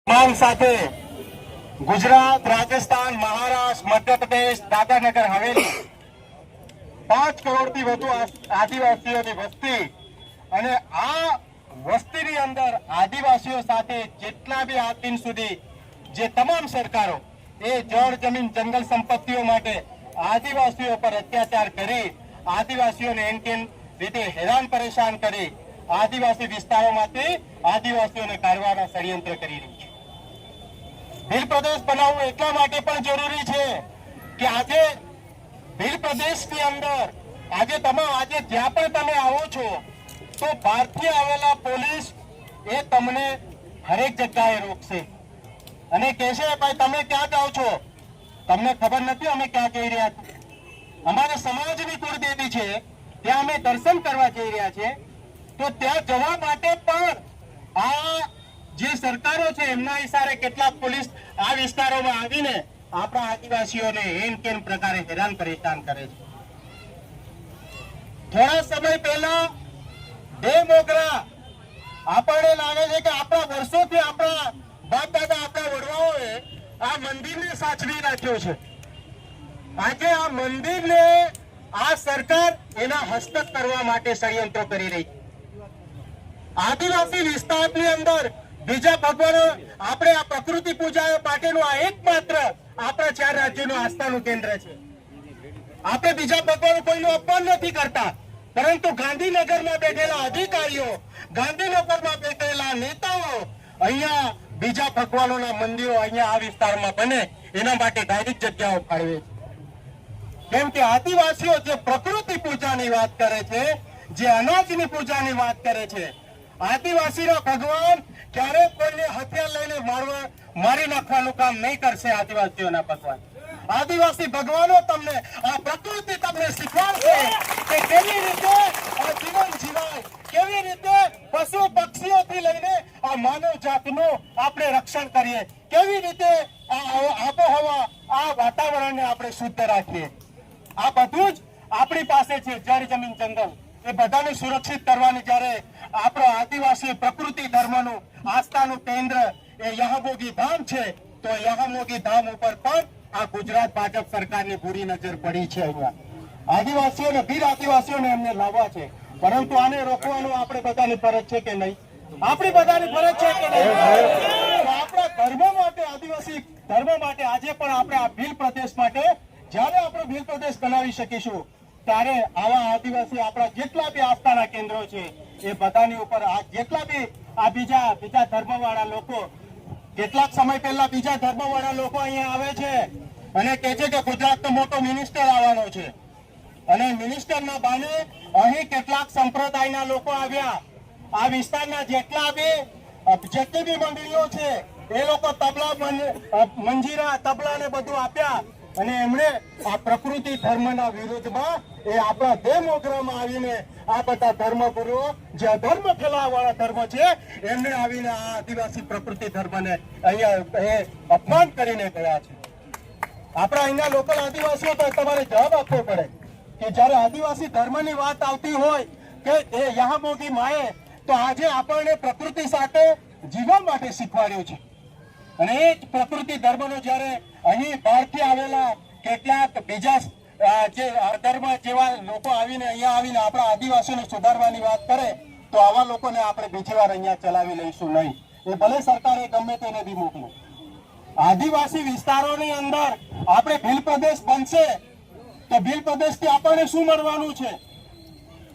માંગ સાથે ગુજરાત, રાજસ્થાન, મહારાષ્ટ્ર, મધ્યપ્રદેશ, દાદરાનગર હવેલી 5 કરોડથી વધુ આદિવાસીઓની વસ્તી અને આ વસ્તીની અંદર આદિવાસીઓ સાથે જેટલા બી આજ દિન સુધી જે તમામ સરકારો એ જળ, જમીન, જંગલ સંપત્તિઓ માટે આદિવાસીઓ પર અત્યાચાર કરી આદિવાસીઓને એનકેન રીતે હેરાન પરેશાન કરી આદિવાસી વિસ્તારોમાંથી આદિવાસીઓને કાઢવાના ષડયંત્ર કરી રહી છે। ભીલ પ્રદેશ બનાવવું એટલા માટે પણ જરૂરી છે કે આજે ભીલ પ્રદેશની અંદર આજે જ્યાં પણ તમે આવો છો તો બહારથી આવેલા પોલીસ એ તમને હરેક જગ્યાએ રોકશે અને કહેશે ભાઈ તમે ક્યાં જાઓ છો, તમને ખબર નથી અમે ક્યાં જઈ રહ્યા છીએ, અમારા સમાજની કુળદેવી છે ત્યાં અમે દર્શન કરવા જઈ રહ્યા છે। તો ત્યાં જવા માટે પણ આ જે સરકારો છે એમના ઈશારે કેટલાક પોલીસ આ વિસ્તારોમાં આવીને આપણા આદિવાસીઓને એમ કેમ પ્રકારે હેરાન પરેશાન કરે છે। થોડા સમય પહેલા બે મોગરા આપણને લાગે છે કે આપણા વર્ષોથી આપણા બાપ દાદા આપણા વડવાઓએ આ મંદિરને સાચવી રાખ્યો છે। આજે આ મંદિરને આ સરકાર એના હસ્તક કરવા માટે ષડયંત્રો કરી રહી છે। આદિવાસી વિસ્તારની અંદર બીજા ભગવાનો આપણે આ પ્રકૃતિ પૂજા માટેનું આ એકમાત્ર આપણા 4 રાજ્યોનું આસ્થાનું કેન્દ્ર છે। આપણે બીજા ભગવાનો કોઈનું અપમાન નથી કરતા, પરંતુ ગાંધીનગરમાં બેઠેલા અધિકારીઓ, ગાંધીનગરમાં બેઠેલા નેતાઓ અહીંયા બીજા ભગવાનોના મંદિરો અહીંયા આ વિસ્તારમાં બને એના માટે ડાયરેક્ટ જગ્યાઓ ફાળવે છે। કેમ કે આદિવાસીઓ જે પ્રકૃતિ પૂજાની વાત કરે છે, જે અનાજની પૂજાની વાત કરે છે, આદિવાસીના ભગવાન ક્યારેક કોઈને હથિયાર લઈને મારી નાખવાનું કામ નહીં કરશે। આદિવાસીઓના ભગવાન, આદિવાસી ભગવાનો તમને આ પ્રકૃતિ તમને શીખવાડશે કે કેવી રીતે આ જીવન જીવાય, કેવી રીતે પશુ પક્ષીઓથી લઈને આ માનવ જાતનું આપણે રક્ષણ કરીએ, કેવી રીતે આ આબોહવા આ વાતાવરણને આપણે શુદ્ધ રાખીએ। આ બધું જ આપણી પાસે છે। જળ, જમીન, જંગલ એ બધાને સુરક્ષિત કરવાની જ્યારે આપણો આદિવાસી પ્રકૃતિ ધર્મનું આસ્થાનું કેન્દ્ર એ યહામોગી ધામ છે, તો યહામોગી ધામ ઉપર પણ આ ગુજરાત ભાજપ સરકારની બુરી નજર પડી છે। અહીંયા આદિવાસીઓને, ભીલ આદિવાસીઓને એમને લાવવા છે, પરંતુ આને રોકવાનું આપણે બધાની ફરજ છે કે નહીં? આપણી બધાની ફરજ છે કે નહીં? આપણા ધર્મ માટે, આદિવાસી ધર્મ માટે આજે પણ આપણે આ ભીલ પ્રદેશ માટે જ્યારે આપણે ભીલ પ્રદેશ બનાવી શકીશું ત્યારે આવા આદિવાસી આપણા જેટલા બી આસ્થાના કેન્દ્રો છે એ બધાની ઉપર આ જેટલા બી આ બીજા ધર્મવાળા લોકો, કેટલાક સમય પહેલા બીજા ધર્મવાળા લોકો અહીંયા આવે છે અને કહે છે કે ગુજરાતનો મોટો મિનિસ્ટર આવવાનો છે અને મિનિસ્ટરના બાને અહીં કેટલાક સંપ્રદાયના લોકો આવ્યા। આ વિસ્તારના જેટલી બી મંડળીઓ છે એ લોકો તબલા, મંજીરા, તબલા ને બધું આપ્યા અને એમણે આ પ્રકૃતિ ધર્મના વિરુદ્ધમાં એ આપણા દેવમોગરામાં આવીને આ બધા ધર્મગુરુઓ જે અધર્મ ફેલાવવાળા ધર્મ છે એમને આવીને આ આદિવાસી પ્રકૃતિ ધર્મને અહીંયા અપમાન કરીને ગયા છે। આપણા અહીંના લોકલ આદિવાસીઓ તો તમારે જવાબ આપવો પડે કે જ્યારે આદિવાસી ધર્મની વાત આવતી હોય કે એ યહામોગી માએ તો આજે આપણને પ્રકૃતિ સાથે જીવવા માટે શીખવાડ્યું છે અને એ જ પ્રકૃતિ ધર્મનો જ્યારે અહીં બહારથી આવેલા કેટલાક બીજા જે અધર્મ જેવા લોકો આવીને અહીંયા આવીને આપણા આદિવાસીઓને સુધારવાની વાત કરે તો આવા લોકોને આપણે બીજી વાર અહીંયા ચલાવી લઈશું નહીં। એ ભલે સરકારે ગમે તેને બી મોકલે। આદિવાસી વિસ્તારોની અંદર આપણે ભીલ પ્રદેશ બનશે તો ભીલ પ્રદેશથી આપણને શું મળવાનું છે?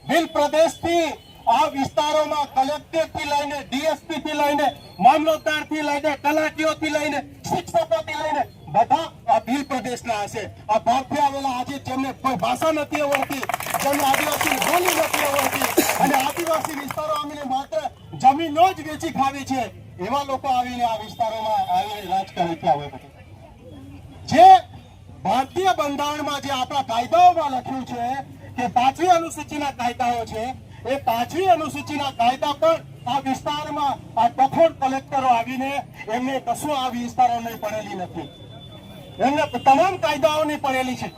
ભીલ પ્રદેશથી આ વિસ્તારોમાં કલેક્ટરથી લઈને, ડીએસપી થી લઈને, મામલતદારથી લઈને, તલાટીઓથી લઈને, શિક્ષકોથી લઈને બધા આ ભીલ પ્રદેશના હશે। આ બહારથી આવેલા આજે જેમને કોઈ ભાષા નથી આવડતી, જેમને આદિવાસી બોલી નથી આવડતી અને આદિવાસી વિસ્તારો આવીને માત્ર જમીનો જ વેચી ખાવી છે એવા લોકો આવીને આ વિસ્તારોમાં આવીને રાજકારણ આવે બધું જે ભારતીય બંધારણમાં જે આપણા કાયદાઓમાં લખ્યું છે કે 5મી અનુસૂચિના કાયદાઓ છે, એ 5મી અનુસૂચિના કાયદા પણ આ વિસ્તારમાં આ કઠોર કલેક્ટરો આવીને એમને કશું આ વિસ્તારોને પડેલી નથી। એમને તમામ કાયદાઓની પડેલી છે,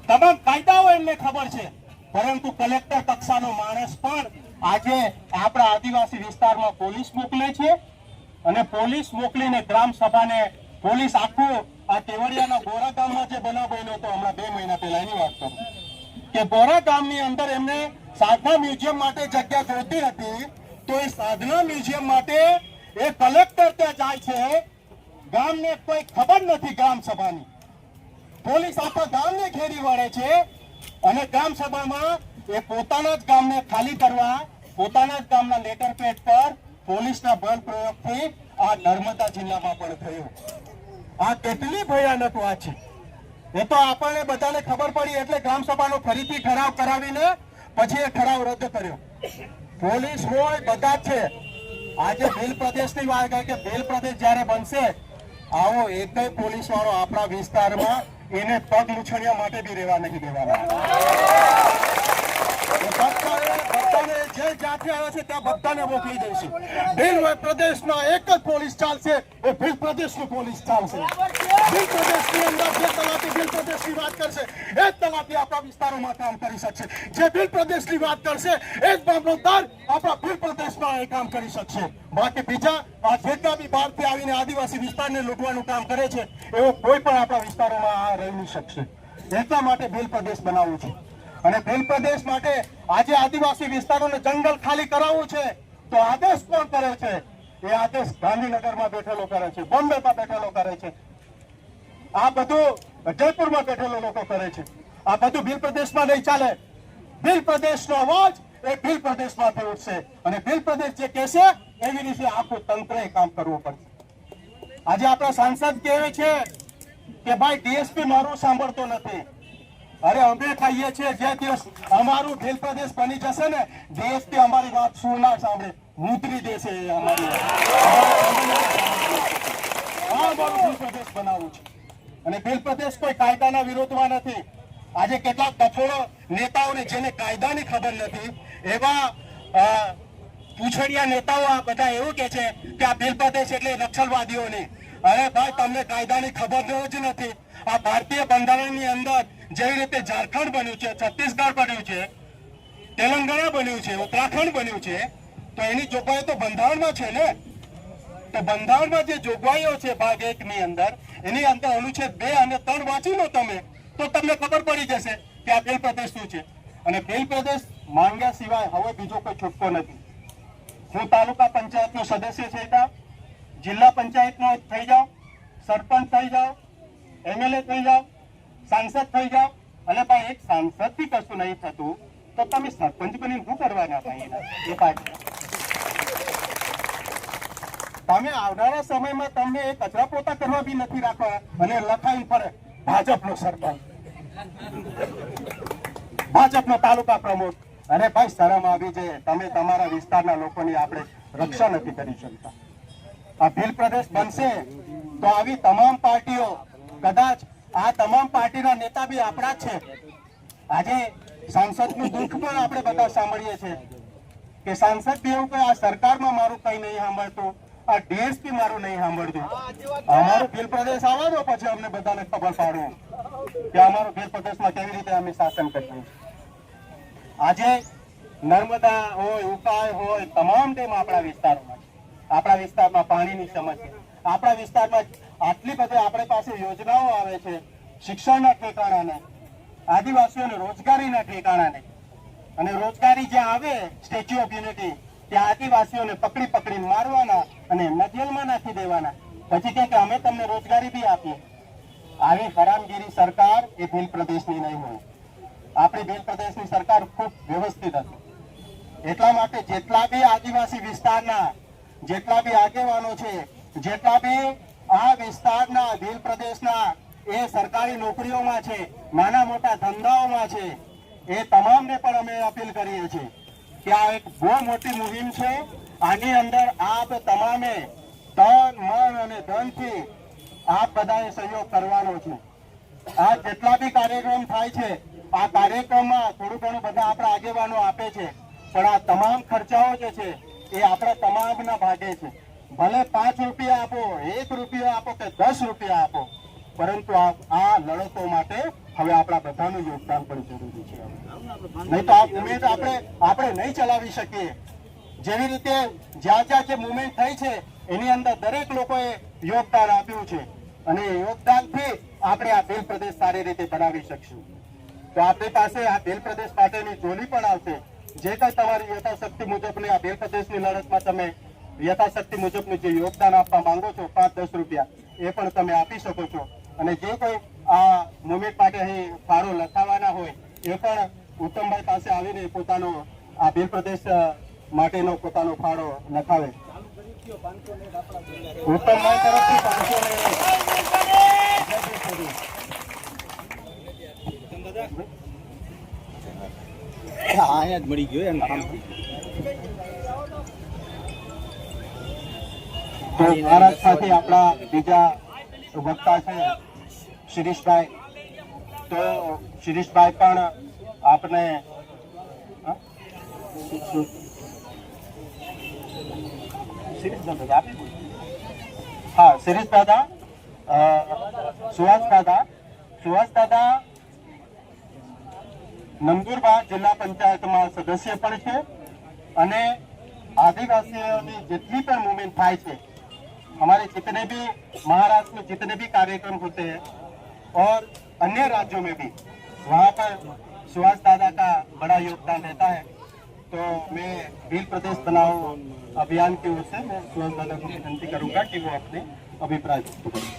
તમામ કાયદાઓ એમને ખબર છે, પરંતુ કલેક્ટર કક્ષાનો માણસ પણ આજે આપણા આદિવાસી વિસ્તારમાં પોલીસ મોકલે છે અને પોલીસ મોકલીને ગ્રામ સભાને પોલીસ આખું આ કેવડિયાના બોરા ગામમાં જે બનાવ બન્યો હતો હમણાં 2 મહિના પહેલા એની વાત કરું કે બોરા ગામની અંદર એમને સાધના મ્યુઝિયમ માટે જગ્યા જોઈતી હતી તો એ સાધના મ્યુઝિયમ માટે એ કલેક્ટર ત્યાં જાય છે, ગામને કોઈ ખબર નથી ગ્રામ સભાની, પોલીસ આખા ગામને ઘેરી વળે છે અને ગ્રામ સભામાં એ પોતાના જ ગામને ખાલી કરવા પોતાના જ ગામના લેટર પેડ પર પોલીસના બળ પ્રયોગથી આ નર્મદા જિલ્લામાં પણ થયું. આ કેટલી ભયાનક વાત છે એ તો આપણને બધાને ખબર પડી એટલે ગ્રામ સભાનો ફરીથી ઠરાવ કરાવીને પછી એ ઠરાવ રદ કર્યો. પોલીસ હોય બધા જ છે. આજે ભીલ પ્રદેશની વાત કહે કે ભીલ પ્રદેશ જ્યારે બનશે આવો એકય પોલીસ વાળો આપણા વિસ્તારમાં એને પગ લૂછણિયા માટે બી રહેવા નહીં દેવાના. બધાને જે જાતે આવે છે ત્યાં બધાને મોકલી દઈશું. ભીલ પ્રદેશના એક જ પોલીસ ચાલશે, એ ભીલ પ્રદેશનું પોલીસ ચાલશે. ભીલ પ્રદેશની અંદર જે તલાટી ભીલ પ્રદેશની વાત કરશે એ જ તલાટી આપણા વિસ્તારોમાં કામ કરી શકશે. જે ભીલ પ્રદેશની વાત કરશે એ જ મામલતદાર આપણા ભીલ પ્રદેશમાં એ કામ કરી શકશે. બાકી બીજા આ જેટલા બી બહારથી આવીને આદિવાસી વિસ્તારને લૂંટવાનું કામ કરે છે એવો કોઈ પણ આપણા વિસ્તારોમાં રહી નહીં શકશે. એટલા માટે ભીલ પ્રદેશ બનાવવું છે અને ભીલ પ્રદેશ માટે આજે આદિવાસી વિસ્તારોને જંગલ ખાલી કરાવવું છે તો આદેશ કોણ કરે છે? એ આદેશ ગાંધીનગરમાં બેઠેલો કરે છે, બોમ્બેમાં બેઠેલો કરે છે, આ બધું જયપુરમાં બેઠેલો લોકો કરે છે. આ બધું ભીલ પ્રદેશમાં નહીં ચાલે. ભીલ પ્રદેશનો અવાજ એ ભીલ પ્રદેશમાંથી ઉઠશે અને ભીલ પ્રદેશ જે કહેશે એવી રીતે આખું તંત્રએ કામ કરવું પડશે. આજે આપણા સાંસદ કહેવે છે કે ભાઈ ડીએસપી મારું સાંભળતો નથી. અરે અમે કહીએ છીએ જે દિવસ અમારું ભીલ પ્રદેશ બની જશે ને ડીએસપી અમારી વાત શું ના સાંભળે, મુદ્રી દેશે અમારી ભીલ પ્રદેશ બનાવવું છે. અને ભીલ પ્રદેશ કોઈ કાયદાના વિરોધમાં નથી. આજે કેટલાક ડફોડો નેતાઓને જેને કાયદાની ખબર નથી એવા પૂછડિયા નેતાઓ આ બધા એવું કે છે કે આ ભીલ પ્રદેશ એટલે નક્સલવાદીઓની. અરે ભાઈ તમને કાયદાની ખબર જ નથી. આ ભારતીય બંધારણની અંદર જેવી રીતે ઝારખંડ બન્યું છે, છત્તીસગઢ બન્યું છે, તેલંગાણા બન્યું છે, ઉત્તરાખંડ બન્યું છે તો એની જોગવાઈઓ તો બંધારણમાં છે ને. તો બંધારણમાં જે જોગવાઈઓ છે ભાગ 1 ની અંદર એની અંદર અનુચ્છેદ 2 અને 3 વાંચી લો તમે તો તમને ખબર પડી જશે કે આ ભીલ પ્રદેશ શું છે. અને ભીલ પ્રદેશ માંગ્યા સિવાય હવે બીજો કોઈ છૂટકો નથી. હું તાલુકા પંચાયતનો સદસ્ય છે, જિલ્લા પંચાયતનો થઈ જાઓ, સરપંચ થઈ જાઓ, એમએલએ થઈ જાઓ, સાંસદ થઈ જાઓ અને ભાઈ એક સાંસદ થી કશું નહીં થતું તો તમે સરપંચ બનીને શું કરવાના ભાઈ? એ પાર્ટી તમે આવનારા સમયમાં તમને એ કચરા પોતા કરવા બી નથી રાખવા અને લખાઈ ફરે ભાજપનો સરપંચ, ભાજપનો તાલુકા પ્રમુખ. અરે ભાઈ શરમ આવી જાય. તમે તમારા વિસ્તારના લોકોની આપણે રક્ષા નથી કરી શકતા. આ ભીલ પ્રદેશ બનશે તો આવી તમામ પાર્ટીઓ કદાચ આ તમામ પાર્ટીના નેતા બી આપણા જ છે. આજે સાંસદનું દુઃખ પણ આપણે બધા સાંભળીએ છીએ કે સાંસદ બી એવું કે આ સરકારમાં મારું કઈ નહીં સાંભળતું, આ ડીએસપી મારું નહીં સાંભળતું. અમારું ભીલ પ્રદેશ આવવા દો પછી અમને બધાને ખબર પાડવું કે અમારું ભીલ પ્રદેશમાં કેવી રીતે અમે શાસન કરીએ. આજે નર્મદા હોય, ઉકાઈ હોય, તમામ ડેમ આપણા વિસ્તારોમાં છે. આપણા વિસ્તારમાં પાણીની સમસ્યા, આપણા વિસ્તારમાં આટલી બધી આપણી પાસે યોજનાઓ આવે છે શિક્ષણના ઠેકાણાને, આદિવાસીઓને રોજગારીના ઠેકાણાને. અને રોજગારી જ્યાં આવે સ્ટેચ્યુ ઓફ યુનિટી ત્યાં આદિવાસીઓને પકડી પકડીને મારવાના અને એમના જેલમાં નાખી દેવાના. પછી કે અમે તમને રોજગારી બી આપીએ. આવી હરામગીરી સરકાર એ ભીલ પ્રદેશની નહીં હોય. આપણી ભીલ પ્રદેશની સરકાર ખૂબ વ્યવસ્થિત હતી. એટલા માટે જેટલા બી આદિવાસી વિસ્તારના જેટલા બી આગેવાનો છે, જેટલા બી આ વિસ્તારના ભીલ પ્રદેશના એ સરકારી નોકરીઓમાં છે, નાના મોટા ધંધાઓમાં છે, એ તમામને પણ અમે અપીલ કરીએ છીએ કે આ એક બહુ મોટી મુહિમ છે. આની અંદર આપ તમામે તન મન અને ધનથી આપ બધાએ સહયોગ કરવાનો છે. આ જેટલા બી કાર્યક્રમ થાય છે આ કાર્યક્રમમાં થોડું ઘણું બધા આપણા આગેવાનો આપે છે પણ આ તમામ ખર્ચાઓ જે છે એ આપણા તમામના ભાગે છે. ભલે 5 રૂપિયા આપો, 1 રૂપિયા આપો કે 10 રૂપિયા આપો, પરંતુ આ લડતો માટે હવે આપણા બધાનું યોગદાન પણ જરૂરી છે. નહીં તો આ મુવમેન્ટ આપણે નહીં ચલાવી શકીએ. જેવી રીતે જ્યાં જ્યાં જે મુવમેન્ટ થઈ છે એની અંદર દરેક લોકોએ યોગદાન આપ્યું છે અને યોગદાનથી આપણે આ ભીલ પ્રદેશ સારી રીતે બનાવી શકશું. તો આપણી પાસે આ ભીલ પ્રદેશ માટેની જોલી પણ આવશે. જે કંઈ તમારી યથાશક્તિ મુજબની આ ભીલ પ્રદેશની લડતમાં તમે યથાશક્તિ મુજબનું જે યોગદાન આપવા માંગો છો 5-10 રૂપિયા એ પણ તમે આપી શકો છો. અને જે કોઈ આ મુવમેન્ટ માટે અહીં ફાળો લખાવવાના હોય એ પણ ઉત્તમભાઈ પાસે આવીને પોતાનો આ ભીલ પ્રદેશ માટેનો પોતાનો ફાળો લખાવે. ઉત્તમભાઈ તરફથી 500 અહીંયા જ મળી ગયો એમ કામ. તો મારા સાથે આપણા બીજા વક્તા છે શિરીષભાઈ. તો શિરીષભાઈ પણ આપને હા શિરીષ દાદા, સુહાસ દાદા નંદુરબાર જિલ્લા પંચાયતમાં સદસ્ય પણ છે અને आदिवासियों जितनी पर मूवमेंट થાય છે हमारे जितने भी महाराष्ट्र में जितने भी कार्यक्रम होते हैं और अन्य राज्यों में भी वहाँ पर सुहास दादा का बड़ा योगदान रहता है. तो मैं भील प्रदेश बनाओ अभियान की ओर से मैं सुहास दादा को विनती करूंगा कि वो अपने अभिप्राय व्यक्त करें.